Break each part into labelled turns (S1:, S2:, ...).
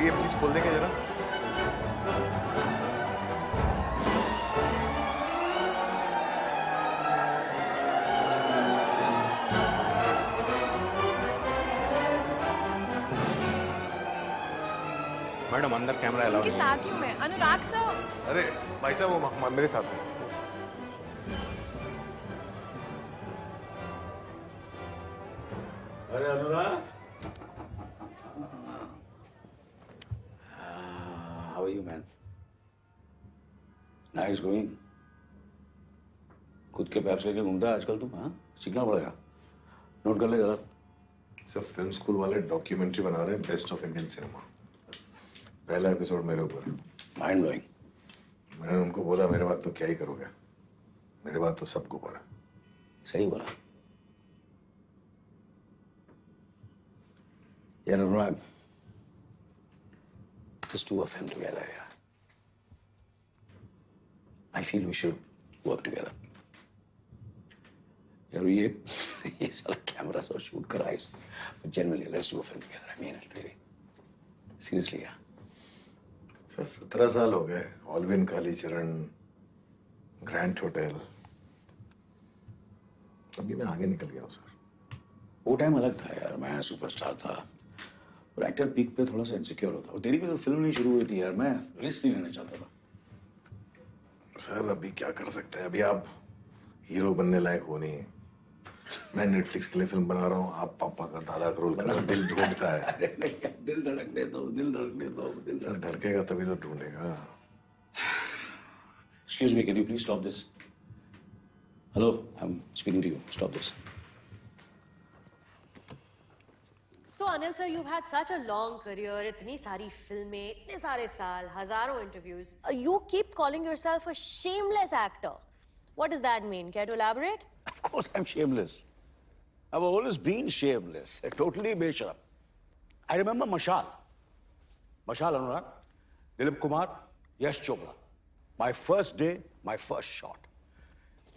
S1: ये प्लीज खोल देंगे जरा।
S2: मैडम अंदर कैमरा अलाउ
S3: उनके साथ ही हूँ मैं। अनुराग सर।
S1: अरे भाई साहब वो मेरे साथ है।
S4: अरे अनुराग,
S5: how are you, man? Nice going. खुद के पैप्स लेके घूमता है आजकल तुम? हाँ, सीखना पड़ेगा। नोट कर ले जरा।
S1: सर फिल्म स्कूल वाले डॉक्यूमेंट्री बना रहे हैं, बेस्ट ऑफ इंडियन सिनेमा। पहला एपिसोड मेरे ऊपर।
S5: Mind blowing.
S1: मैंने उनको बोला मेरे बाद तो क्या ही करोगे, मेरे बाद तो सबको ऊपर है।
S5: सही बोला यार अनुराग, just two of them together, yeah. I feel we should work together. यार ये साला कैमरा से शूट कराए, but genuinely let's do a film together. I mean it really. Seriously, yeah.
S1: Sir 17 साल हो गए, ऑलविन कालीचरण, ग्रैंड होटल, अभी मैं आगे निकल गया हूँ सर।
S5: वो टाइम अलग था यार, मैं सुपरस्टार था और एक्टर पीक पे थोड़ा सा इनसिक्योर होता। और तेरी भी तो फिल्म नहीं शुरू हुई थी यार, मैं रिस्क नहीं लेना चाहता था।
S1: सर अभी क्या कर सकते हैं, अभी आप हीरो बनने लायक हो नहीं। मैं नेटफ्लिक्स के लिए फिल्म बना रहा हूँ, आप पापा का दादा का रोल कर रहे हो, दिल ढूंढता है।
S5: अरे नहीं, दिल धड़कने दो, दिल धड़कने दो, दिल
S1: सर धड़केगा तभी तो ढूंढेगा।
S5: Excuse me, can you please stop this? Hello, I'm speaking to you. Stop this.
S3: So Anil sir, you've had such a long career, इतनी सारी फिल्में, इतने सारे साल, हजारों interviews. You keep calling yourself a shameless actor. What does that mean? Care to elaborate?
S5: Of course I'm shameless. I've always been shameless. Totally बेशरम. I remember Mashal. Mashal Anurag, Dilip Kumar, Yash Chopra. My first day, my first shot.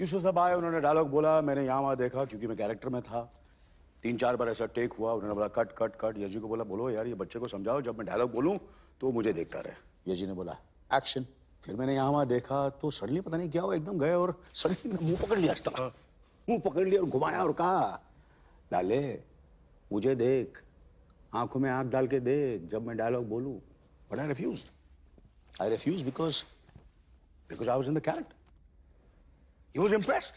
S5: Yusuf साहब आए, उन्होंने dialogue बोला, मैंने यहाँ वहाँ देखा क्योंकि मैं कैरेक्टर में था। 3-4 बार ऐसा टेक हुआ, उन्होंने बोला कट कट कट। यश जी को बोला बोलो यार ये बच्चे को समझाओ, जब मैं डायलॉग बोलूं तो मुझे देखता रहे। यश जी ने बोला एक्शन। फिर मैंने यहाँ वहाँ देखा तो सडनली पता नहीं क्या हुआ, एकदम गए और सडनली मैंने मुंह पकड़ लिया, मुंह पकड़ लिया और घुमाया और कहा लाले मुझे देख, आंखों में आंख डाल के देख जब मैं डायलॉग बोलूं। But I refused because I was in the character. He was impressed.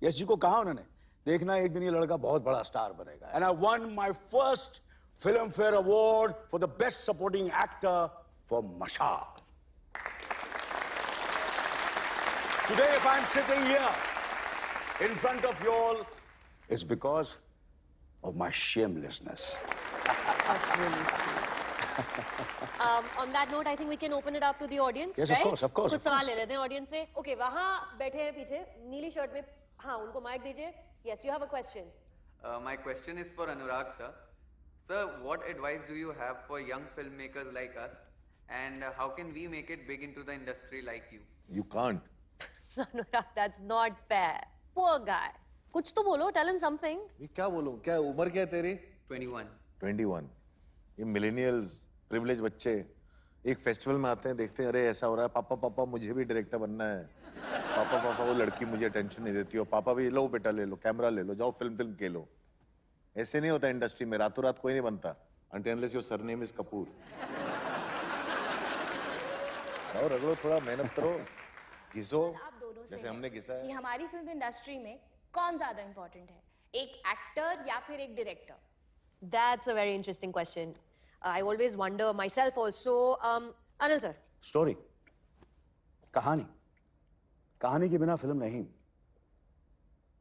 S5: Yash ji को कहा उन्होंने देखना एक दिन ये लड़का बहुत बड़ा स्टार बनेगा। And I one my first film fair award for the best supporting actor for मशाल। Today, if I'm sitting here in front of you all, it's because of my shamelessness.
S3: That's really sweet. On that note, I think we can open it up to the audience,
S5: Yes,
S3: right?
S5: of course.
S3: कुछ सवाल ले लेते हैं audience से. Okay, वहाँ बैठे हैं पीछे नीली शर्ट में. हाँ, उनको माइक दीजिए. Yes, you have a question.
S6: My question is for Anurag sir. Sir, what advice do you have for young filmmakers like us, and how can we make it big into the industry like you?
S1: You can't.
S3: Anurag, that's not fair. Poor guy. कुछ तो बोलो. Tell him something.
S1: ये क्या बोलूं, क्या उम्र क्या है तेरी?
S6: 21.
S1: 21। ये मिलेनियल्स, प्रिविलेज बच्चे एक फेस्टिवल में आते हैं, देखते हैं अरे ऐसा हो रहा है, पापा पापा मुझे भी डायरेक्टर बनना है, पापा पापा वो लड़की मुझे अटेंशन नहीं देती, और पापा भी लो बेटा ले लो कैमरा ले लो, जाओ फिल्म के लो। ऐसे नहीं होता इंडस्ट्री में, रातों रात कोई नहीं बनता। until unless your surname is Kapoor. और रगड़ो, थोड़ा मेहनत करो, घिसो जैसे हमने घिसा है।
S7: कि हमारी फिल्म इंडस्ट्री में कौन ज्यादा इंपॉर्टेंट है, एक एक्टर या फिर एक director?
S3: That's a very interesting question. I always wonder myself also. Anil sir.
S5: Story. कहानी के बिना फिल्म नहीं।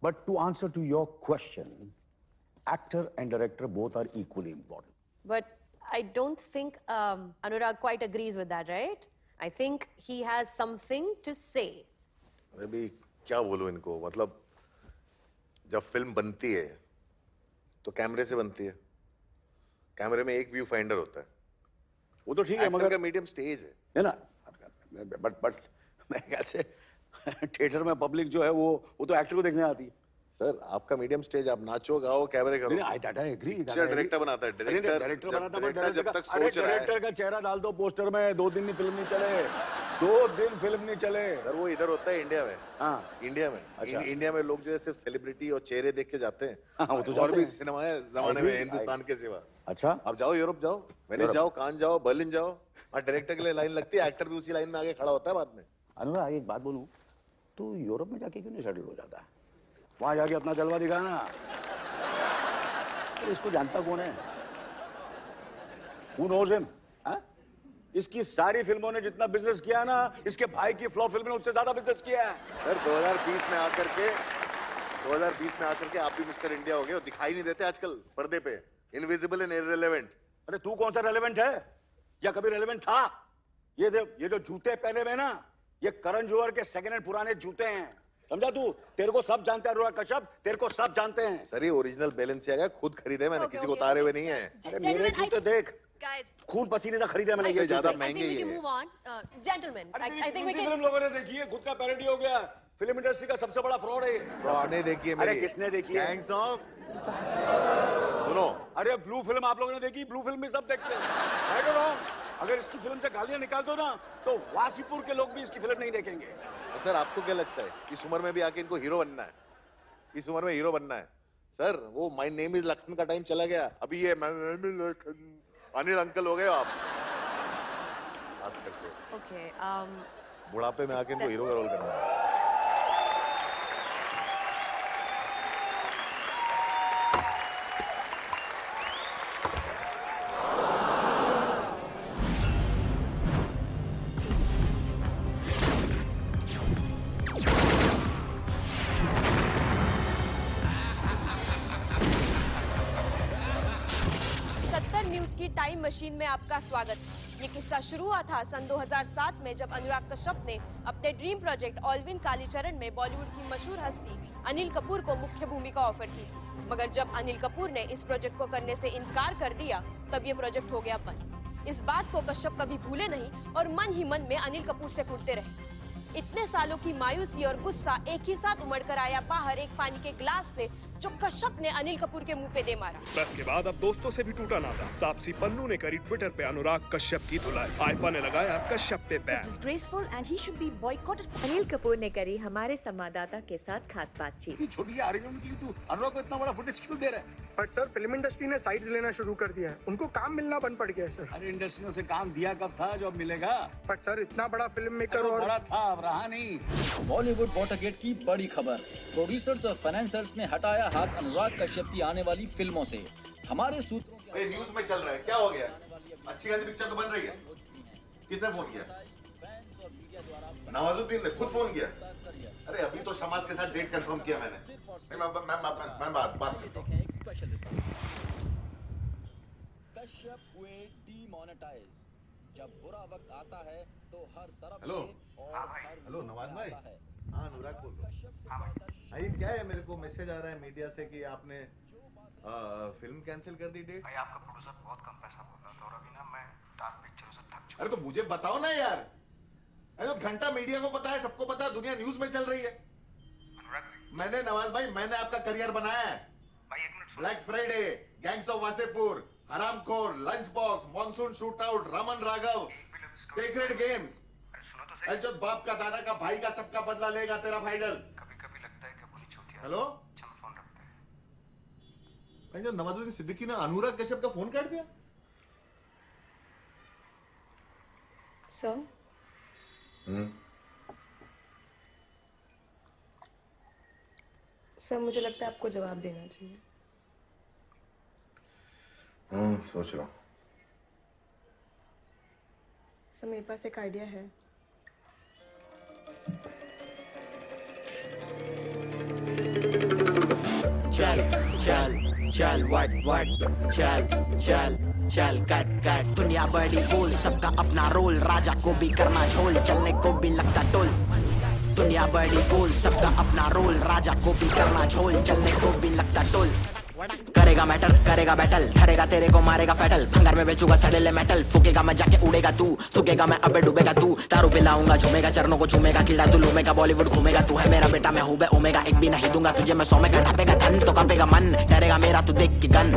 S5: But to answer to your question, actor and director both are equally important.
S3: But I don't think Anurag quite agrees with that, right? I think he has something to say.
S1: अभी क्या बोलूं इनको, मतलब जब film बनती है तो कैमरे से बनती है, कैमरे में एक व्यू फाइंडर होता है,
S5: वो तो ठीक है,
S1: एक्टर
S5: मगर
S1: का मीडियम स्टेज है
S5: ना, बट मेरे ख्याल से थिएटर में पब्लिक जो है वो तो एक्टर को देखने आती है।
S1: सर। आपका मीडियम स्टेज, आप नाचो गाओ कैमरे करो।
S5: I that I agree.
S1: Picture director बनाता है,
S5: डायरेक्टर बनाता है,
S1: डायरेक्टर जब तक सोच रहा है।
S5: डायरेक्टर का चेहरा डाल दो पोस्टर में, 2 दिन फिल्म नहीं चले, 2 दिन फिल्म नहीं चले।
S1: सर वो इधर होता है इंडिया में।
S5: हाँ,
S1: इंडिया में।
S5: अच्छा।
S1: इंडिया में लोग जो है सिर्फ सेलिब्रिटी और चेहरे देख के जाते हैं।
S5: हाँ, वो तो
S1: और
S5: जाते
S1: भी
S5: हैं।
S1: सिनेमा है जमाने में हिंदुस्तान के सिवा।
S5: अच्छा,
S1: आप जाओ यूरोप जाओ, वेनिस जाओ, कान जाओ, बर्लिन जाओ, और डायरेक्टर के लिए लाइन लगती है, एक्टर भी उसी लाइन में आगे खड़ा होता है बाद में।
S5: अनुराग एक बात बोलूं, तू यूरोप में जाके क्यों नहीं सेटल हो जाता है? वहां जाके अपना जलवा दिखाना। तो इसको जानता कौन है? Who knows him? हाँ? इसकी सारी फिल्मों ने जितना बिजनेस किया ना, इसके भाई की फ्लॉप फिल्म ने उससे ज्यादा बिजनेस किया है।
S1: सर 2020 में आकर के आप भी मिस्टर इंडिया हो गए हो, दिखाई नहीं देते आजकल पर्दे पे, इनविजिबल एंड इररिलेवेंट।
S5: अरे तू कौन सा रेलेवेंट है, या कभी रेलेवेंट था? ये जो जूते पहने हुए ना, ये करण जौहर के सेकंड हैंड पुराने जूते हैं, समझा तू? तेरे को सब जानते हैं अनुराग कश्यप, तेरे को सब जानते हैं।
S1: सर ये ओरिजिनल बैलेंसियागा खुद खरीदे मैंने, किसी को उतारे हुए नहीं है।
S5: अरे मेरे जूते देख,
S3: Guys,
S5: खून पसीने से खरीदे मैंने ये
S1: ज्यादा
S5: जूते।
S1: महंगे
S3: I think we
S1: he
S3: can
S1: है।
S3: move on. Gentlemen, I think we can.
S5: Film लोगों ने देखी है, खुद का पैरोडी हो गया। फिल्म इंडस्ट्री का सबसे बड़ा फ्रॉड है।
S1: आपने देखी है
S5: अरे
S1: मेरी?
S5: किसने देखी है?
S1: गैंग्स ऑफ, सुनो,
S5: अरे ब्लू फिल्म आप लोगों ने देखी? ब्लू फिल्म भी सब देखते हैं, राइट और रॉन्ग? अगर इसकी फिल्म से गालियां निकाल दो ना, तो वासीपुर के लोग भी इसकी फिल्म नहीं देखेंगे।
S1: तो सर आपको क्या लगता है इस उम्र में भी आके इनको हीरो बनना है? इस उम्र में हीरो बनना है? सर वो माय नेम इज लखन का टाइम चला गया, अभी ये अनिल अंकल हो गए हो आप बात करते हो।
S3: Okay.
S1: बुढ़ापे में आके इनको हीरो का रोल करना है।
S7: टाइम मशीन में आपका स्वागत। ये किस्सा शुरू हुआ था सन 2007 में, जब अनुराग कश्यप ने अपने ड्रीम प्रोजेक्ट ऑलविन कालीचरण में बॉलीवुड की मशहूर हस्ती अनिल कपूर को मुख्य भूमिका ऑफर की थी। मगर जब अनिल कपूर ने इस प्रोजेक्ट को करने से इनकार कर दिया, तब ये प्रोजेक्ट हो गया बंद। इस बात को कश्यप कभी भूले नहीं और मन ही मन में अनिल कपूर से कुटते रहे। इतने सालों की मायूसी और गुस्सा एक ही साथ उमड़कर आया बाहर एक पानी के गिलास से, जो कश्यप ने अनिल कपूर के मुंह पे दे मारा।
S4: बस के बाद अब दोस्तों से भी टूटा नाता। तापसी पन्नू ने करी ट्विटर पे अनुराग कश्यप की धुलाई। आईफा ने लगाया कश्यप पे ban.
S8: Disgraceful and he should be boycotted. Anil Kapoor ने करी हमारे संवाददाता के साथ खास बातचीत।
S5: छोटी आर्गुमेंट के लिए तू अनुराग को इतना बड़ा फुटेज क्यों दे रहा है?
S9: बट सर फिल्म इंडस्ट्री ने साइड्स लेना शुरू कर दिया है, उनको काम मिलना बंद पड़ गया है सर।
S5: अरे इंडस्ट्री ने उसे काम दिया कब था जो अब मिलेगा?
S9: बट सर इतना बड़ा फिल्म मेकर और
S5: बड़ा था, अब रहा नहीं।
S10: बॉलीवुड वॉटरगेट की बड़ी खबर, प्रोड्यूसर्स और फाइनेंसर्स ने हटाया हाथ अनुराग कश्यप की आने वाली फिल्मों से। हमारे सूत्रों के
S1: न्यूज में चल रहा है, क्या हो गया? अच्छी खासी पिक्चर तो बन रही है। किसने फोन किया? नवाजुद्दीन ने खुद फोन किया। अरे अभी तो शमाज के साथ डेट कंफर्म किया मैंने। मैं बात करता हूं।
S10: कश्यप हुए डीमोनेटाइज। जब बुरा वक्त आता है तो हर तरफ
S1: हेलो।
S10: से और हर
S1: हेलो नवाज भाई।
S10: आता है।
S1: हाँ अनुराग बोल रहा
S10: कश्यप से बेहतर
S1: हूँ। क्या है, मेरे को मैसेज आ रहा है मीडिया से कि आपने फिल्म कैंसिल कर दी डेट।
S2: भाई आपका प्रोड्यूसर बहुत कम पैसा बोल रहा था और अभी ना मैं डार्क पिक्चरों से थक चुका।
S1: अरे तो मुझे बताओ ना यार। अरे तो घंटा मीडिया को पता है, सबको पता है, दुनिया न्यूज में चल रही है। मैंने नवाज भाई, मैंने आपका करियर बनाया है।
S2: भाई एक minute
S1: Black Friday, Gangs of Wasseypur, Haramkhor, Lunch Box, Monsoon Shootout, Raman Raghav, Secret Games.
S2: सुनो तो सही।
S1: जो बाप का, दादा का, भाई का, सबका बदला लेगा तेरा फाइनल।
S2: कभी कभी लगता है कि अपनी चौथी।
S1: हेलो।
S2: चलो फोन रखते हैं।
S1: जो नवाजुद्दीन सिद्दीकी ने अनुराग कश्यप का फोन काट दिया।
S7: सर सर मुझे लगता है आपको जवाब देना चाहिए।
S1: सोच रहा हूँ।
S7: सर मेरे पास एक आइडिया है।
S11: चल चल चल वट चल चल चल कट कट दुनिया बड़ी बोल सबका अपना रोल राजा को भी करना झोल चलने को भी लगता टोल दुनिया बड़ी बोल सबका अपना रोल राजा को भी करना झोल चलने को भी लगता टोल करेगा मैटर करेगा बैटल ठरेगा तेरे को मारेगा फैटल भंगार में बेचूंगा सड़ेले मेटल फूकेगा मैं जाके उड़ेगा तू थूकेगा मैं अबे डूबेगा तू दारू पिलाऊंगा झूमेगा चरणों को चूमेगा कीड़ा तू लूमेगा बॉलीवुड घूमेगा तू है मेरा बेटा मैं हूँ बे ओमेगा एक भी नहीं दूंगा तुझे मैं 100 में ढापेगा धन तो कांपेगा मन डरेगा मेरा तू देख के गन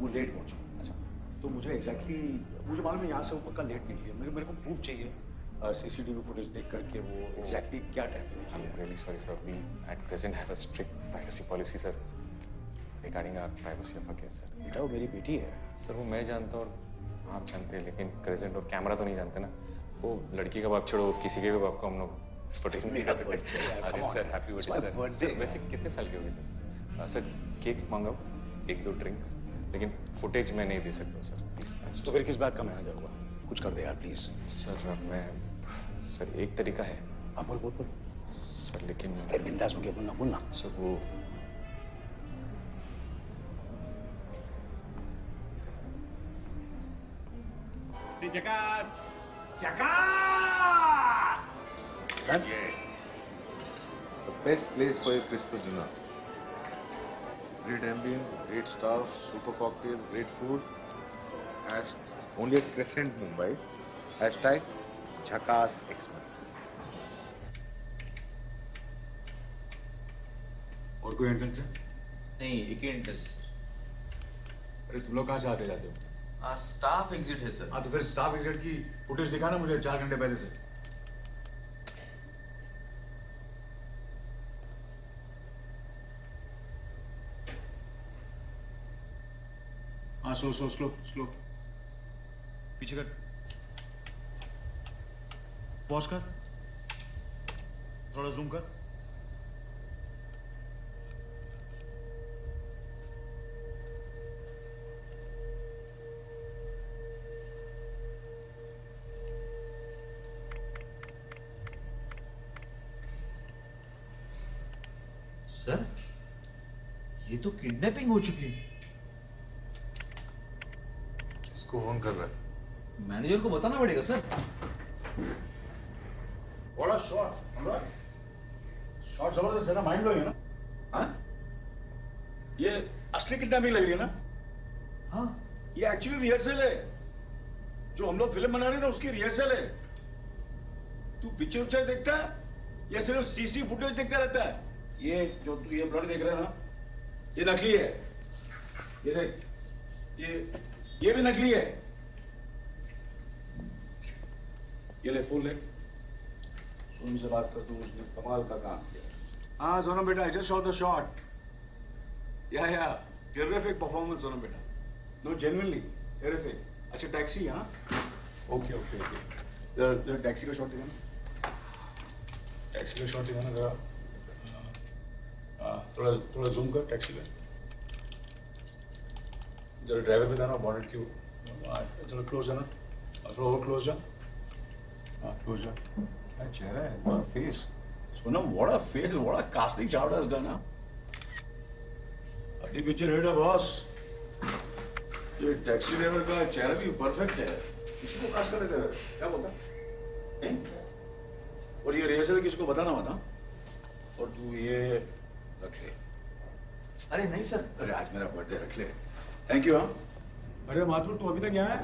S5: वो लेट पहुंचा। अच्छा, तो मुझे एग्जैक्टली मुझे मालूम है यहाँ से वो पक्का लेट निकली है। मेरे को प्रूफ चाहिए सीसीटीवी फुटेज देख करके वो एग्जैक्टली क्या time.
S12: I'm really sorry, sir. We at present have a strict privacy policy, sir, regarding our privacy of our guests, sir.
S5: बेटा वो मेरी बेटी है।
S12: सर वो मैं जानता और आप जानते हैं, लेकिन प्रेजेंट और कैमरा तो नहीं जानते ना। वो लड़की का बाप छोड़ो, किसी के भी बाप को हम लोग फुटेज नहीं दिखा सकते। अरे सर हैप्पी बर्थडे सर। वैसे कितने साल के हो गए सर? सर केक मंगाओ, 1-2 ड्रिंक, लेकिन फुटेज मैं नहीं दे सकता सर, प्लीज।
S5: तो फिर किस बात का मैनेजर होगा? कुछ कर दे यार प्लीज।
S12: सर एक तरीका है।
S5: हाँ बोल।
S12: सर लेकिन
S5: बिंदास हो गया, बोलना।
S12: सर वो
S5: जकास।
S1: Yeah. The best place for a Christmas dinner. Great ambience, great staff, super cocktails, great food. Only at Crescent, Mumbai. Hashtag Jhakaas Xmas.
S5: और कोई एंट्रेंस है?
S13: नहीं, एक ही एंट्रेंस।
S5: अरे तुम लोग कहाँ से आते जाते हो?
S13: स्टाफ एग्जिट है सर।
S5: हाँ तो फिर स्टाफ एग्जिट की फुटेज दिखाना मुझे 4 घंटे पहले से। हाँ स्लो पीछे कर, पॉज कर, थोड़ा जूम कर।
S13: सर ये तो किडनैपिंग हो चुकी है।
S1: किसको फोन कर रहा है?
S13: मैनेजर को बताना पड़ेगा सर।
S5: बड़ा शॉट जबरदस्त है ना, माइंड ब्लोइंग है ना। हाँ ये असली किडनैपिंग लग रही है ना। हाँ ये एक्चुअली रिहर्सल है, जो हम लोग फिल्म बना रहे हैं ना उसकी रिहर्सल है। तू पिक्चर देखता है या सिर्फ सीसी फुटेज देखता रहता है? ये जो तू ये ब्लड देख रहा है ना, ये नकली है। ये देख, ये भी नकली है। ये ले फूल ले, सोनू से बात कर, तू उसने कमाल का काम किया। हाँ सोनम बेटा, I just saw the shot. Yeah, terrific performance Sonam बेटा। No, genuinely terrific. अच्छा टैक्सी, हाँ ओके जरा टैक्सी का शॉट दिखाना, टैक्सी का शॉट दिखाना जरा। थोड़ा जूम कर टैक्सी का, जरा ड्राइवर पे जाना, बॉनेट क्यों थोड़ा क्लोज जाना, थोड़ा और क्लोज जा। हाँ क्लोज जा। क्या चेहरा है, what a face Sonam, what a face, what a casting chart has done. अपनी पिक्चर हिट है बॉस। ये टैक्सी ड्राइवर का चेहरा भी परफेक्ट है। किसी को कास्ट कर देते हैं क्या बोलता है? और ये रिहर्सल किसी को बताना मत। और तू ये रख ले। अरे नहीं सर, अरे आज मेरा बर्थडे, रख ले। Thank you. हाँ अरे माथुर तू अभी तक यहाँ है?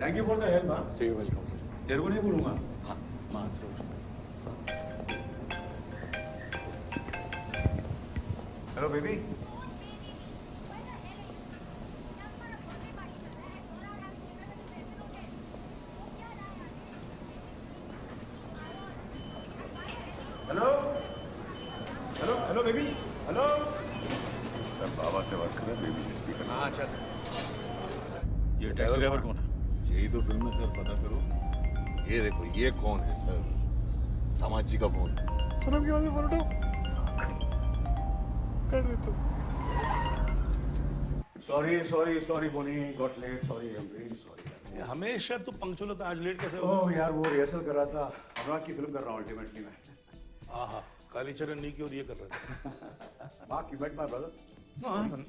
S5: Thank you for the help. हाँ
S12: सी वेलकम सर।
S5: तेरे को नहीं बोलूंगा।
S12: हाँ Mathur.
S5: Hello baby. Hello baby. Hello
S1: sir बाबा से बात कर रहे हैं, बेबी से स्पीकर।
S5: हाँ चल। ये टैक्सी ड्राइवर कौन है?
S1: यही तो फिल्म है सर, पता करो। ये देखो, ये कौन है सर? दामाद जी का फोन। सनम की आवाज़, फोन उठाओ। कर दे तो।
S5: Sorry Bonnie, got late, sorry, I am really sorry.
S14: हमेशा तू पंक्चुअल होता, आज लेट कैसे हो?
S5: ओह यार वो रिहर्सल कर रहा था, अनुराग की फिल्म कर रहा हूँ अल्टीमेटली मैं।
S14: हाँ कालीचरण नहीं की और ये कर रहा था।
S5: Mark you met my brother?
S15: कौन?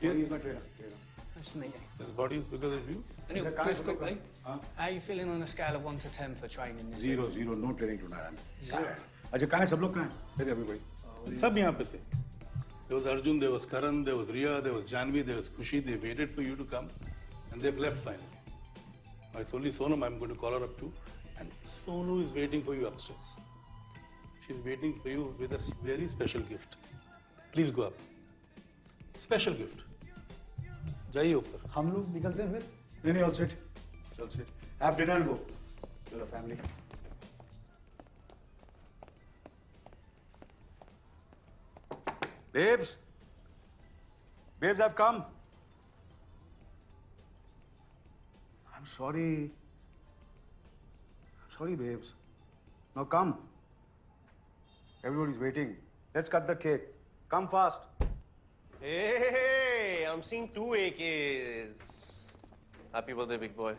S5: ये is my trainer.
S15: Nice to meet you.
S14: His body is bigger than you.
S15: Anyway, just quickly, how are you feeling on a scale of 1 to 10 for training this
S5: Zero, no training tonight. Zero. अच्छा कहाँ है सब लोग, कहाँ हैं? Where everybody?
S14: सब यहाँ पे थे। There was Arjun, there was Karan, there was Riya, there was Janvi, there was Khushi. They waited for you to come, and they've left finally. It's only Sonam I'm going to call her up to, and Sonu is waiting for you upstairs. She's waiting for you with a very special gift. Please go up. Special gift. जाइए ऊपर।
S5: हम लोग निकलते हैं फिर? नहीं, all set, all set. Have dinner and go. चलो family. Babes, babes, I've come. I'm sorry. I'm sorry, babes. Now come. Everybody's waiting. Let's cut the cake. Come fast.
S16: Hey, I'm seeing 2 AKs. Happy birthday, big boy.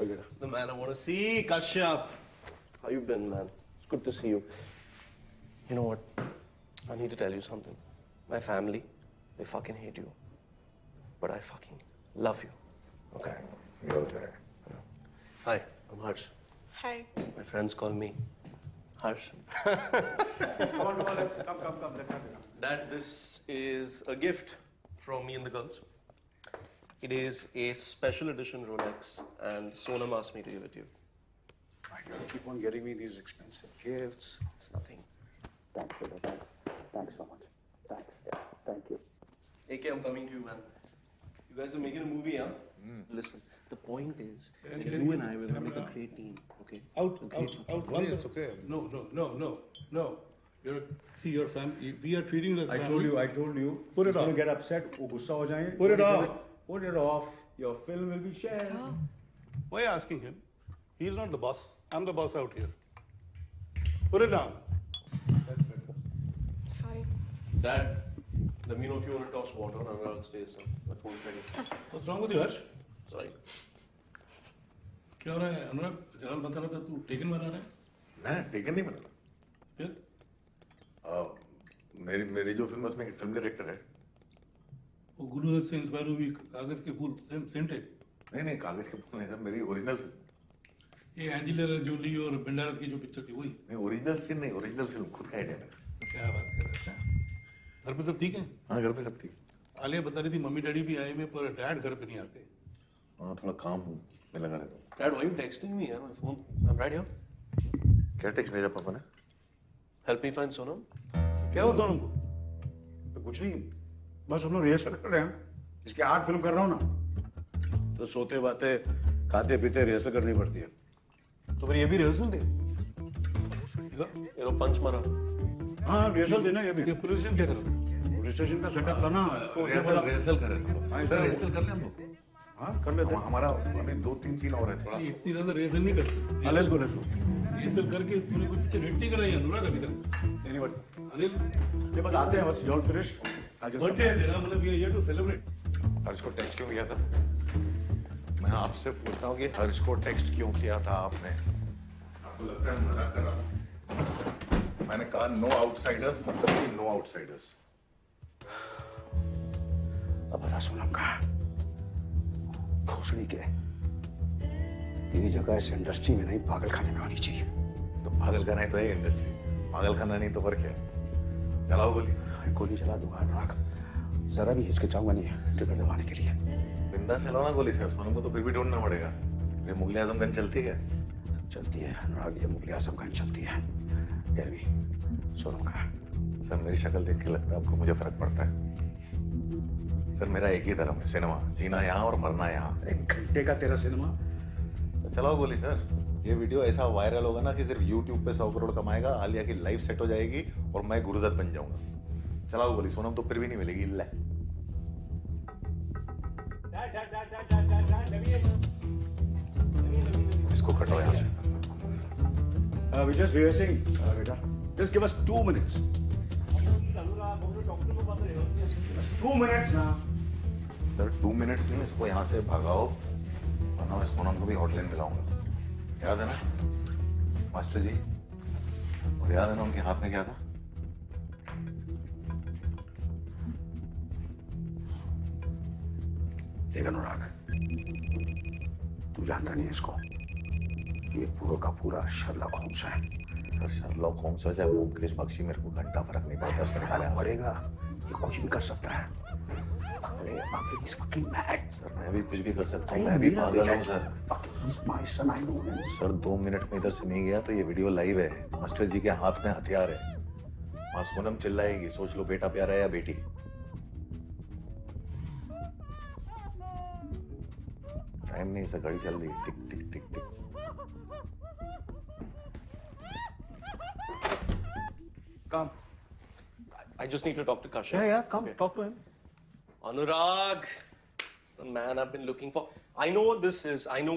S16: It's the man I want to see, Kashyap. How you been, man? It's good to see you. You know what? I need to tell you something. My family, they fucking hate you. But I fucking love you. Okay?
S1: You're okay.
S16: Hi, I'm Harsh.
S7: Hi.
S16: My friends call me Harsh.
S5: Come on, let's come, let's have it.
S16: Dad, this is a gift from me and the girls. It is a special edition Rolex, and Sonam asked me to give it to you.
S5: Why do you keep on getting me these expensive gifts?
S16: It's nothing.
S5: Thanks, brother. Thanks so much. Thanks. Yeah, thank you.
S16: AK, I'm coming to you, man. You guys are making a movie, huh? Listen, the point is that you and I will make a great team, okay?
S14: Out. It's okay. No. See your family. We are treating this.
S5: I told you.
S14: Put it
S5: He's
S14: off.
S5: going to get upset. वो गुस्सा हो जाएंगे.
S14: Put it off.
S5: Put it off. Your film will be shared.
S14: Why are you asking him? He's not the boss. I'm the boss out here. Put it down.
S7: Sorry.
S16: Dad, let me know if you want to toss water on our stays. My phone's ready.
S14: What's wrong with you, Harsh?
S16: Sorry.
S14: क्या हो रहा है अनुराग? जलाल बता रहा था तू taken बना रहा है?
S1: मैं टेकन नहीं बना।
S14: फिर?
S1: मेरी जो फिल्म है उसमें फिल्म डायरेक्टर है।
S14: वो गुरुदत्त से इंस्पायर हुई कागज के फूल सेंट है।
S1: नहीं कागज के फूल नहीं था, मेरी ओरिजिनल फिल्म।
S14: ये एंजेलिना जोली और बेंडारस की जो पिक्चर थी वही?
S1: नहीं ओरिजिनल सीन नहीं, ओरिजिनल फिल्म खुद का आइडिया मेरा।
S14: क्या बात कर रहे हैं? अच्छा घर पे सब ठीक है?
S1: हाँ घर पे सब ठीक।
S14: आलिया बता रही थी मम्मी डैडी भी आए हुए पर डैड घर पे नहीं आते।
S1: हाँ थोड़ा काम में लगा रहता हूँ।
S16: Dad, why are you texting me on my phone? I'm right here.
S1: क्या टेक्स्ट भेजा पापा ने?
S16: Help me find Sonam.
S14: क्या हुआ सोनम को?
S5: कुछ नहीं, बस हम लोग रिहर्सल कर रहे हैं। इसकी 8 फिल्म कर रहा हूँ ना, तो सोते बाते खाते पीते रिहर्सल करनी पड़ती है।
S16: तो फिर ये भी रिहर्सल थी? ये लो पंच मारा।
S5: हाँ रिहर्सल थी ना ये भी।
S14: प्रोजेक्शन क्या कर रहा है?
S5: प्रोजेक्शन का सेटअप था ना।
S1: रिहर्सल कर रहे थे। सर रिहर्सल कर ले हम लोग।
S5: हाँ कर लेते हैं।
S1: हमारा अभी 2-3 सीन और है थोड़ा।
S14: इतनी ज्यादा रिहर्सल नहीं करते।
S5: Let's go.
S14: रिहर्सल करके तूने कोई पिक्चर हिट नहीं कराई अनुराग अभी तक?
S5: नहीं बट
S14: अनिल
S5: ये बस आते हैं बस जॉन फिनिश।
S14: बर्थडे है तेरा, मतलब ये टू सेलिब्रेट।
S1: हर्ष को टेक्स्ट क्यों किया था? मैं आपसे पूछता हूँ कि हर्ष को टेक्स्ट क्यों किया था आपने? आपको लगता है मजाक कर रहा था? मैंने कहा नो आउटसाइडर्स, मतलब कि नो आउटसाइडर्स।
S5: अब बता सोनम का भोसड़ी के तेरी जगह इस इंडस्ट्री में नहीं पागल खाने में आनी चाहिए।
S1: तो पागल खाना ही तो है इंडस्ट्री, पागल खाना नहीं तो फर्क है। चलाओ गोली।
S5: गोली चला दूंगा अनुराग, जरा भी हिचकिचाऊंगा नहीं ट्रिगर दबाने के लिए।
S1: बिंदास चलाओ ना गोली सर, सोनम को तो फिर भी ढूंढना पड़ेगा। ये मुगल आजमगंज चलती है?
S5: चलती है अनुराग, ये मुगल आजमगंज चलती है। टेल मी सोनम का।
S1: सर मेरी शक्ल देख के लगता है आपको मुझे फर्क पड़ता है? सर मेरा एक ही धर्म है, सिनेमा। जीना यहाँ और मरना यहाँ।
S5: 1 घंटे का तेरा सिनेमा।
S1: तो चलाओ गोली सर। ये वीडियो ऐसा वायरल होगा ना कि सिर्फ YouTube पे 100 करोड़ कमाएगा, आलिया की लाइफ सेट हो जाएगी और मैं गुरुदत्त बन जाऊंगा। चलाओ गोली। सोनम तो फिर भी नहीं मिलेगी। ले इसको कटो यहाँ से।
S5: We're just rehearsing, beta. Just give us 2 minutes. 2 minutes ना।
S1: सर 2 मिनट्स नहीं, इसको यहाँ से भगाओ वरना मैं सोनम को भी हॉटलाइन मिलाऊंगा। याद है ना मास्टर जी? और याद है ना उनके हाथ में क्या था?
S5: देख अनुराग, तू जानता नहीं है इसको, ये पूरा का पूरा शर्लॉक होम्स है।
S1: सर शर्लॉक होम्स है चाहे मुकेश बख्शी, मेरे को घंटा फर्क नहीं पड़ता। उसको निकाले
S5: पड़ेगा, ये कुछ भी कर सकता है। अरे अभी इस fucking mad।
S1: सर मैं भी कुछ भी कर सकता हूँ, मैं भी पागल हूँ sir.
S5: My son, I know him।
S1: Sir 2 minute में इधर से नहीं गया तो ये वीडियो लाइव है। मास्टर जी के हाथ में हथियार है। वहां सोनम चिल्लाएगी, सोच लो बेटा प्यारा है या बेटी। टाइम नहीं, ऐसा घड़ी चल रही है, टिक टिक टिक टिक।
S16: Come. I just need to talk to Kashyap.
S5: Yeah, come, talk to him.
S16: Anurag, it's the man I've been looking for. I know what this is. I know.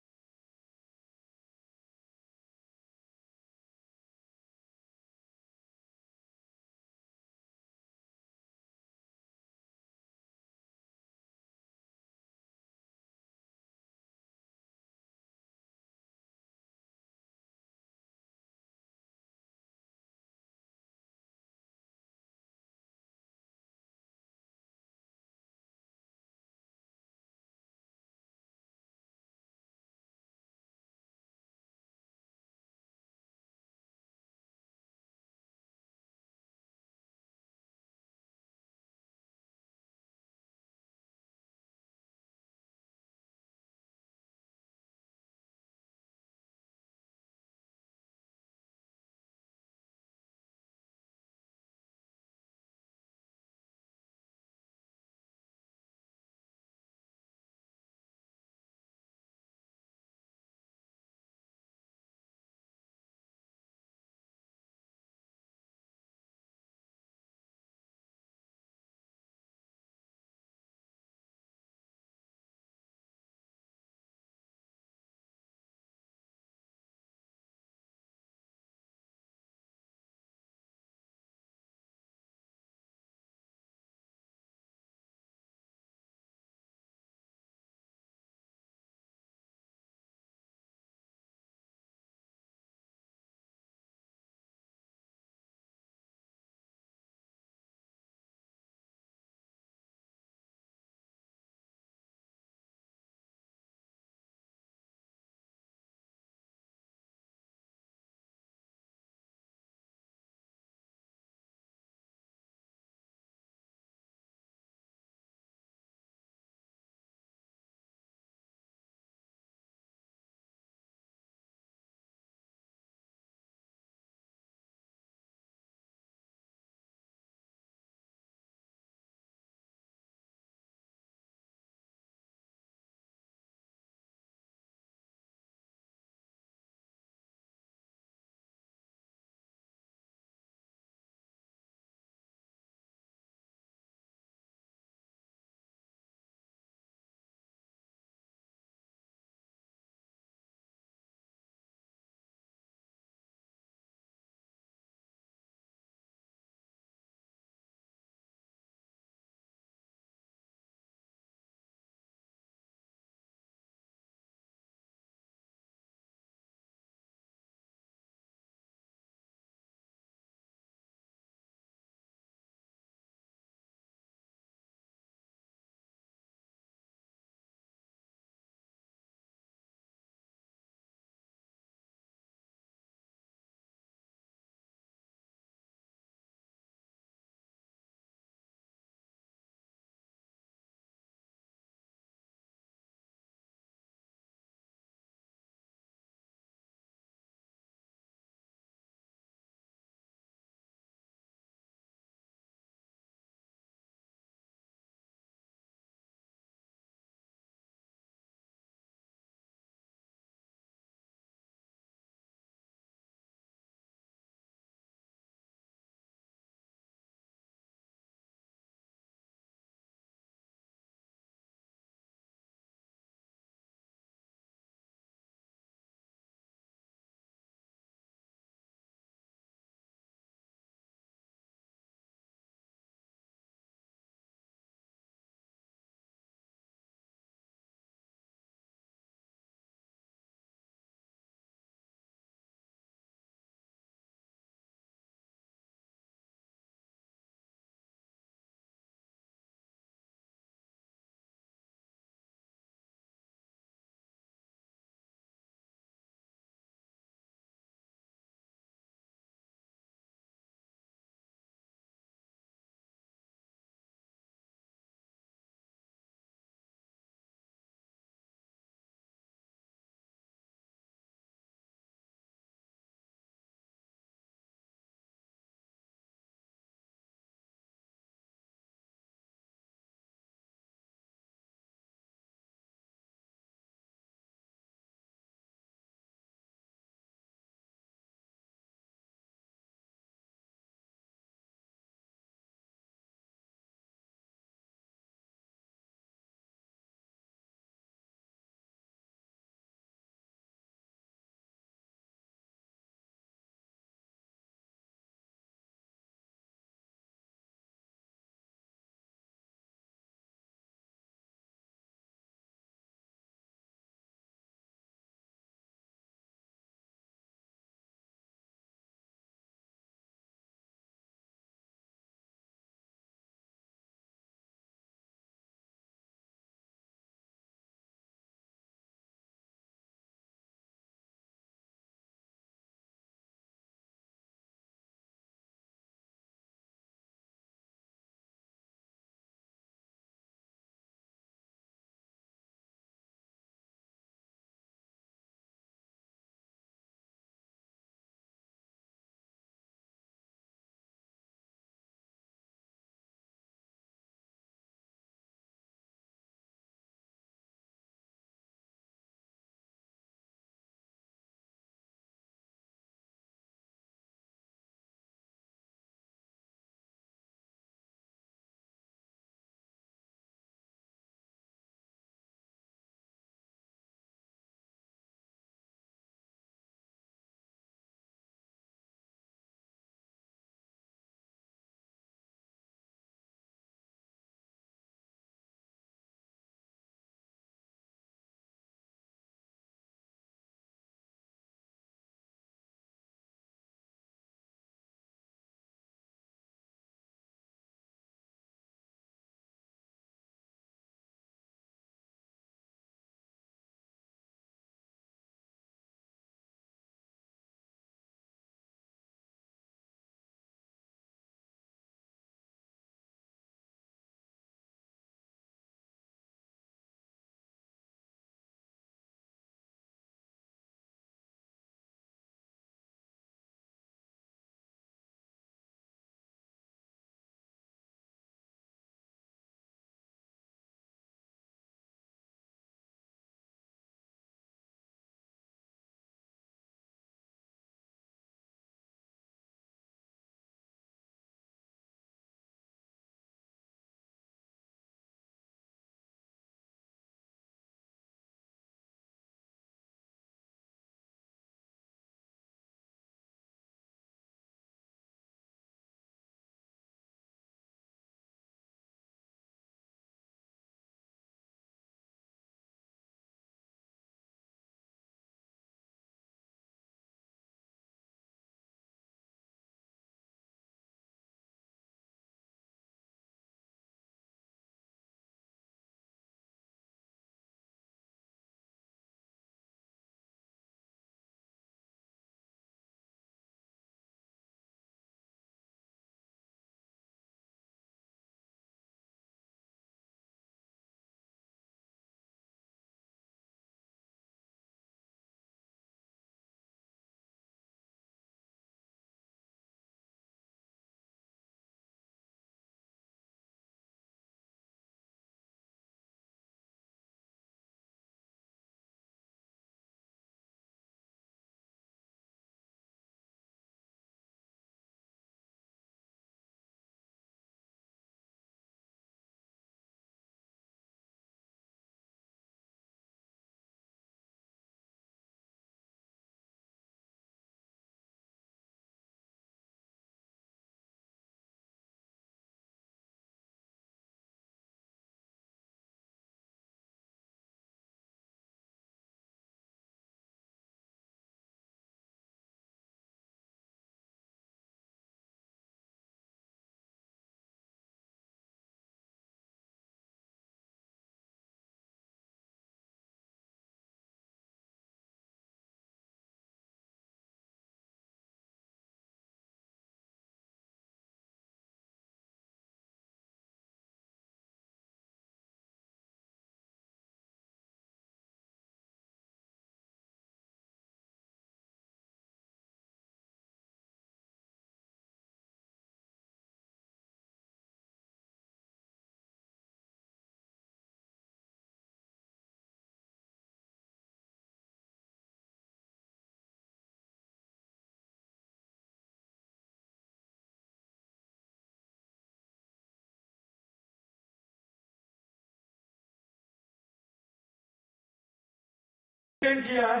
S17: Tent किया है।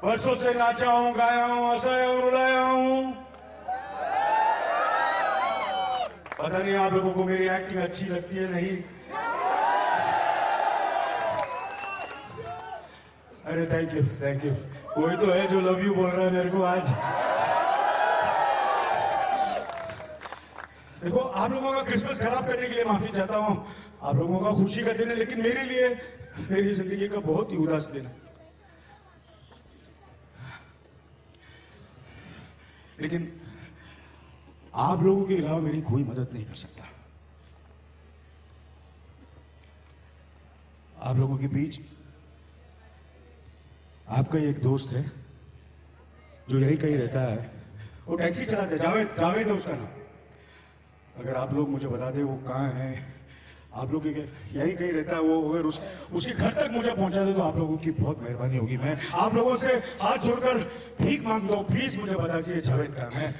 S17: वर्षों से नाचा हूं, गाया हूं, हंसाया हूं, रुलाया हूं। पता नहीं आप लोगों को मेरी एक्टिंग अच्छी लगती है नहीं। अरे थैंक यू, थैंक यू। कोई तो है जो लव यू बोल रहा है मेरे को आज। देखो, आप लोगों का क्रिसमस खराब करने के लिए माफी चाहता हूं। आप लोगों का खुशी का दिन है, लेकिन मेरे लिए मेरी जिंदगी का बहुत ही उदास दिन है। लेकिन आप लोगों के अलावा मेरी कोई मदद नहीं कर सकता। आप लोगों के बीच आपका एक दोस्त है जो यही कहीं रहता है। वो टैक्सी चलाता है, जावेद, जावेद है उसका नाम। अगर आप लोग मुझे बता दें वो कहाँ है, आप लोग यही कहीं रहता है वो, अगर उसके घर तक मुझे पहुंचा दे तो आप लोगों की बहुत मेहरबानी होगी। मैं आप लोगों से हाथ जोड़कर भीख मांगता हूँ, प्लीज मुझे बता दीजिए जावेद कहाँ है।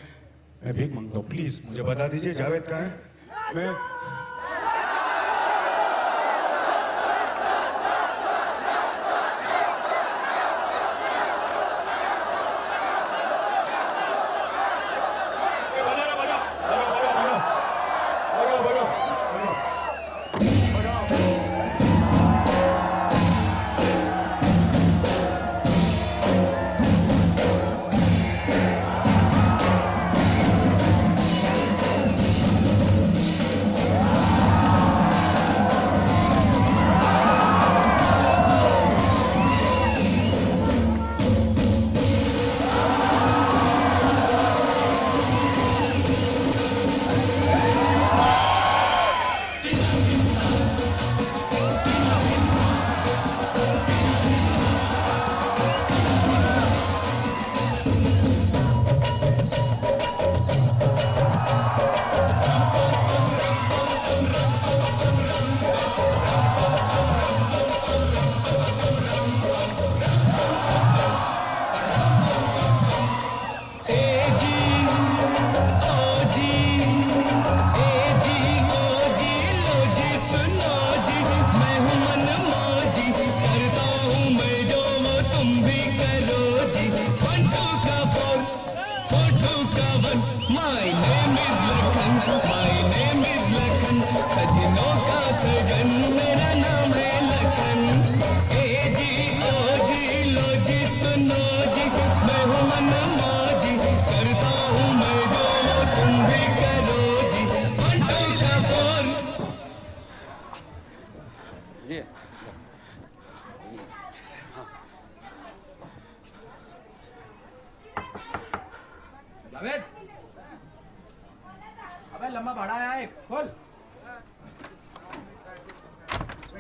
S17: मैं भीख मांगता हूँ, प्लीज मुझे बता दीजिए जावेद कहाँ है। मैं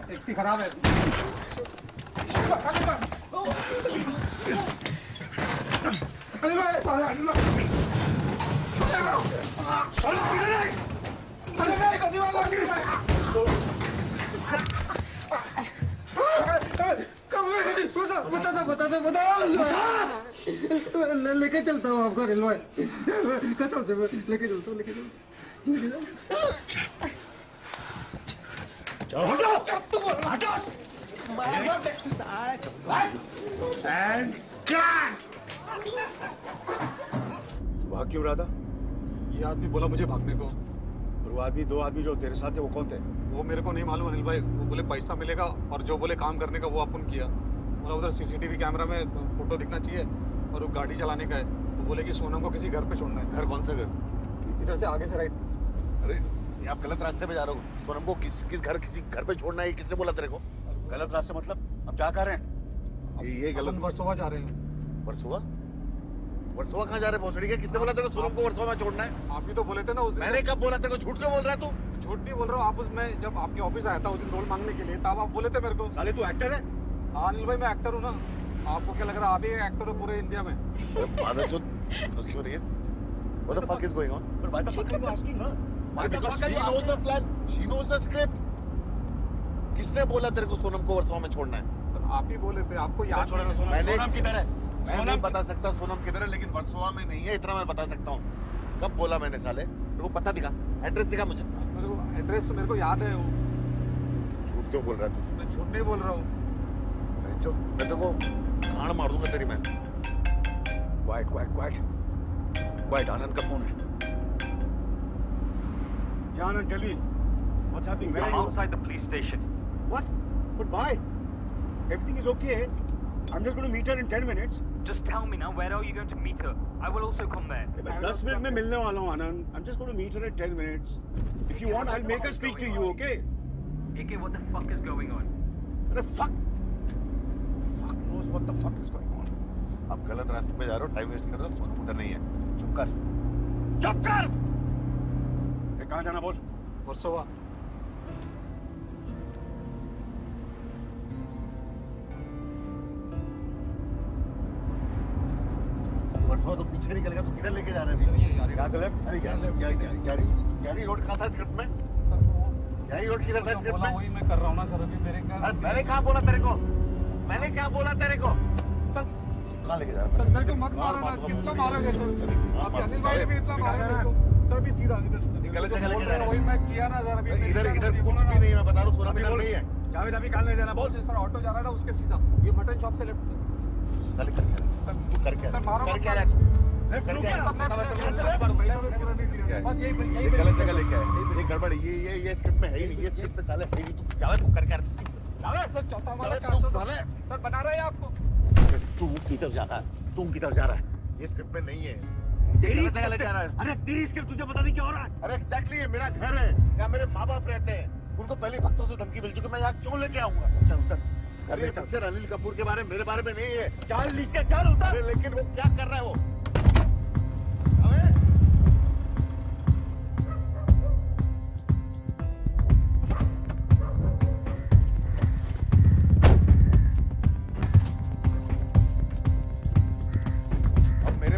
S18: टैक्सी खराब है।
S19: लेके चलता हूँ आपको रेलवे, कसम से लेके चलता हूँ, लेके
S17: भाग क्यों रहा था?
S20: ये आदमी बोला मुझे भागने को।
S17: और वो आदमी, दो आदमी जो तेरे साथ थे वो कौन थे?
S20: वो मेरे को नहीं मालूम अनिल भाई। वो बोले पैसा मिलेगा और जो बोले काम करने का वो अपन किया। बोला उधर सीसीटीवी कैमरा में फोटो दिखना चाहिए और वो गाड़ी चलाने का है। तो बोले कि सोनम को किसी घर पे छोड़ना है।
S1: घर कौन सा घर?
S20: इधर से आगे से राइट।
S1: अरे ये आप गलत रास्ते पे जा रहे हो। सोनम को किस घर पे छोड़ना है, किसने बोला तेरे को?
S17: गलत रास्ते मतलब अब क्या कर रहे हैं?
S1: ये गलत।
S20: वर्सोवा जा रहे हैं।
S1: वर्सोवा? वर्सोवा कहाँ जा रहे हैं भोसड़ी के? किसने बोला तेरे को सोनम को वर्सोवा में छोड़ना है?
S20: आप ही तो बोले थे ना उस दिन।
S1: मैंने कब बोला तेरे को? झूठ क्यों बोल रहा है तू?
S20: झूठ नहीं बोल रहा हूँ। आप उसमें जब आपके ऑफिस आया था उस दिन रोल मांगने के लिए, तब आप बोले थे मेरे को।
S17: साले तू एक्टर है?
S20: हाँ अनिल भाई मैं एक्टर हूँ ना। आपको क्या लग रहा है आप ही एक्टर हो पूरे इंडिया में?
S1: What the fuck is going on?
S17: But why the fuck are you asking her?
S1: Because she knows the plan. She knows the script. किसने बोला तेरे को सोनम को वर्सोवा में छोड़ना है?
S20: सर आप ही बोले थे। आपको याद
S17: छोड़ना सोनम? सोनम किधर है?
S1: मैं नहीं बता सकता सोनम किधर है, लेकिन वर्सोवा में नहीं है इतना मैं बता सकता हूँ। कब बोला मैंने साले? तेरे को पता दिखा, एड्रेस दिखा मुझे।
S20: एड्रेस मेरे को याद है।
S1: झूठ क्यों बोल रहा है तू?
S20: मैं झूठ नहीं बोल रहा हूँ।
S1: मैं तेरे को गाड़ मार दूंगा तेरी मैं।
S5: क्वाइट क्वाइट क्वाइट क्वाइट, आनंद का फोन है।
S17: Yeah, Anand, tell me. What's happening? Where are you?
S2: outside the police station.
S17: What? But why? Everything is okay. I'm just going to meet her in 10 minutes.
S2: Just tell me now, where are you going to meet her? I will also come there.
S17: मैं 10 minute में मिलने वाला हूँ आनंद. I'm just going to meet her in 10 minutes. If you want, I'll make her speak to you, okay?
S2: AK, what the fuck is going on?
S17: अरे fuck knows what the fuck is going on.
S1: आप गलत रास्ते पे जा रहे हो, time waste कर रहे हो, सोना मोटा नहीं है।
S17: चुप कर. कहाँ जाना बोल?
S20: वर्सोवा।
S1: वर्सोवा तो पीछे निकल गया, तो किधर लेके जा रहे हैं?
S17: यहाँ से लेफ्ट?
S1: अरे यारी रोड कहाँ था स्क्रिप्ट में? यारी रोड किधर था स्क्रिप्ट में?
S20: वही मैं कर रहा हूँ ना सर, अभी मेरे का।
S1: मैंने क्या बोला तेरे को? मैंने क्या बोला तेरे को?
S20: सर
S1: कहाँ लेके जा रहा है?
S20: सर मेरे को मत मारो ना, कितना मारोगे सर? अभी अनिल भाई ने भी इतना मारा मेरे को। सर अभी सीधा इधर
S1: गलत जगह लेके जा रहा है।
S20: वही मैं किया ना सर, अभी
S1: इधर कुछ भी नहीं है, मैं बता रहा हूँ, सोना इधर नहीं है।
S17: जावेद अभी काल नहीं देना बोल।
S20: सर ऑटो जा रहा है ना उसके सीधा, ये मटन शॉप से लेफ्ट
S1: सर तू कर क्या?
S20: सर मारो
S1: कर क्या रहा है तू? कर क्या रहा है?
S20: बस यही
S1: गलत जगह लेके आए, ये गड़बड़ है, ये स्क्रिप्ट में है ही नहीं, ये स्क्रिप्ट में साले है ही नहीं। तू जावे, तू कर क्या रहा है?
S20: सर चौथा वाला सर बना रहा है आपको।
S5: तू किधर जा रहा है? तुम किधर जा रहा है?
S1: ये स्क्रिप्ट में नहीं है,
S17: तेरी
S1: गलत जगह लेके आ रहा है।
S17: अरे तेरी स्क्रिप्ट तुझे पता नहीं क्या हो रहा है?
S1: अरे एग्जैक्टली, ये मेरा घर है, यहाँ मेरे माँ बाप रहते हैं, उनको पहले वक्तों से धमकी मिल चुकी, मैं यहाँ क्यों लेके आऊंगा?
S17: चल उतर।
S1: अरे पिक्चर अनिल कपूर के बारे में, मेरे बारे में नहीं है।
S17: चल लिख के चल उतर।
S1: अरे लेकिन वो क्या कर रहा है वो?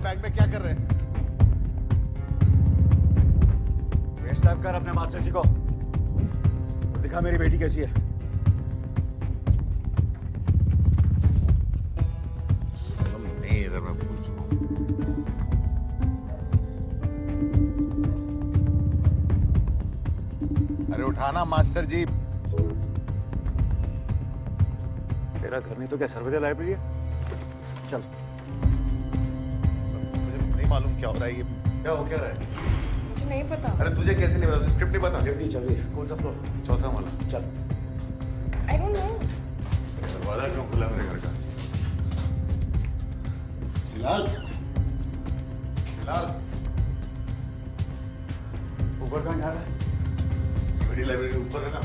S1: बैग में क्या कर रहे हैं?
S17: वेस्ट लैब कर अपने मास्टर जी को, दिखा मेरी बेटी कैसी है।
S1: नहीं, इधर मैं पूछ रहा हूँ। अरे उठाना मास्टर जी।
S17: तेरा घर नहीं तो क्या सर्वोदय लाइब्रेरी है? चल।
S1: मालूम क्या हो रहा है, ये क्या हो क्या रहा है?
S7: मुझे नहीं पता।
S1: अरे तुझे कैसे नहीं पता? स्क्रिप्ट नहीं पता?
S17: जल्दी चलिए। कौन सा फ्लोर?
S1: चौथा वाला।
S17: चल।
S7: I don't know.
S1: दरवाजा क्यों खुला मेरे घर का? हिलाल, हिलाल,
S17: ऊपर कहाँ जा रहा है?
S1: बड़ी लाइब्रेरी ऊपर है ना।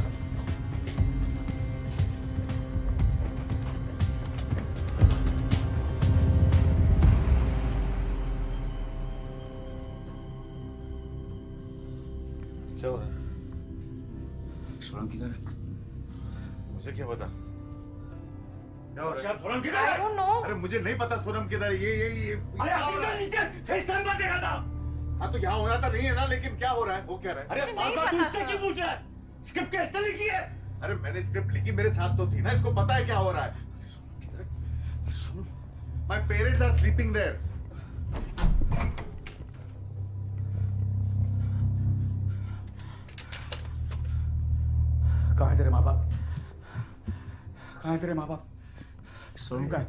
S1: क्या हो रहा है?
S17: सोनम किधर है?
S1: मुझे क्या पता? क्या हो रहा है?
S17: सोनम किधर है?
S7: I don't know.
S1: अरे मुझे नहीं पता सोनम किधर है। ये
S17: अरे नीचे फेस टाइम पर देखा था।
S1: हाँ तो यहाँ हो रहा था नहीं है ना, लेकिन क्या हो रहा है? वो क्या रहा है?
S17: अरे बाबा तू इससे क्यों पूछ रहा है? स्क्रिप्ट कैसे लिखी है?
S1: अरे मैंने स्क्रिप्ट लिखी, मेरे साथ तो थी ना, इसको पता है क्या हो रहा है। My parents are sleeping there.
S17: कहाँ है तेरे माँ बाप? कहाँ है तेरे माँ बाप? सोनम कहाँ है?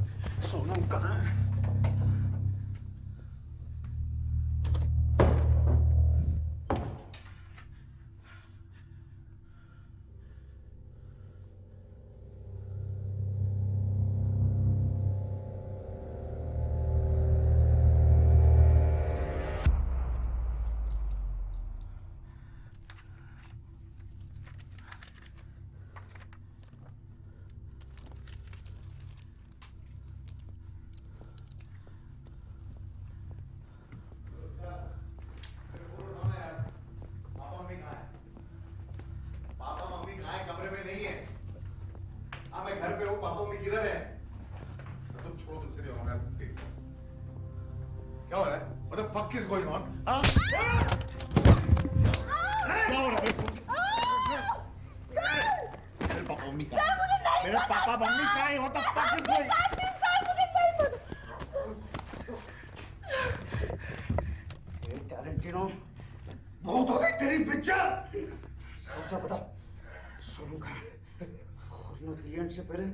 S17: सोनम कहाँ है?
S1: क्या हो रहा है? What the fuck is going on? हाँ? क्या हो रहा है? मेरे पापा मम्मी कहाँ हैं? मेरे पापा मम्मी कहाँ हैं? What the fuck is going on?
S17: टैलेंटिनो, बहुत हो गई तेरी पिक्चर। सोचा बता, सोनू कहाँ है? सुनो दी एंड से पहले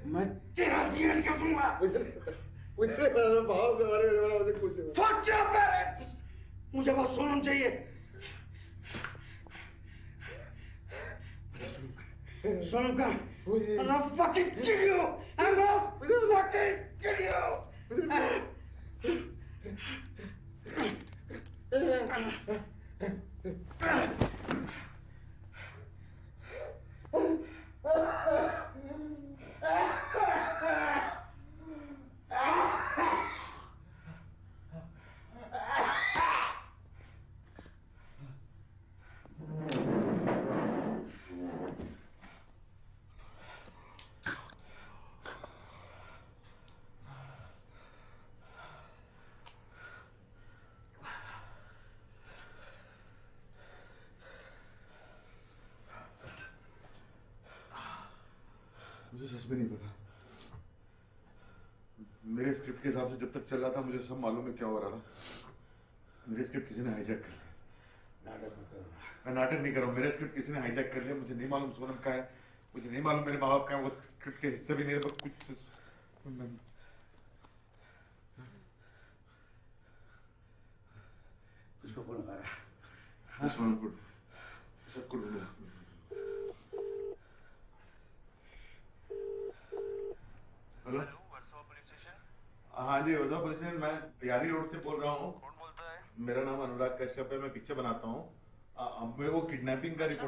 S17: मैं तेरा दी एंड कर दूंगा।
S19: मुझे भाव के बारे में मुझे कुछ नहीं।
S17: Fuck your parents! मुझे बस सोनम चाहिए। सोनम का I'm gonna fucking kill you! I'm gonna fucking kill you!
S1: मुझे सच में नहीं पता। मेरे स्क्रिप्ट के हिसाब से जब तक चल रहा था मुझे सब मालूम है क्या हो रहा था। मेरे स्क्रिप्ट किसी ने हाईजैक कर लिया।
S17: नाटक मत करो।
S1: मैं नाटक नहीं कर रहा हूँ। मेरा स्क्रिप्ट किसी ने हाईजैक कर लिया। मुझे नहीं मालूम सोनम का है, मुझे नहीं मालूम मेरे माँ बाप का है, वो स्क्रिप्ट के हिस्से भी नहीं है। कुछ
S17: किसको फोन लगा रहा
S1: है? सोनम को सबको ढूंढो। हेलो, हाँ जी वर्सोवा पुलिस स्टेशन। मैं यारी रोड से बोल रहा हूँ। कौन बोलता है? मेरा नाम अनुराग कश्यप है। मैं पिक्चर बनाता हूँ। मेरे को किडनैपिंग का रिपोर्ट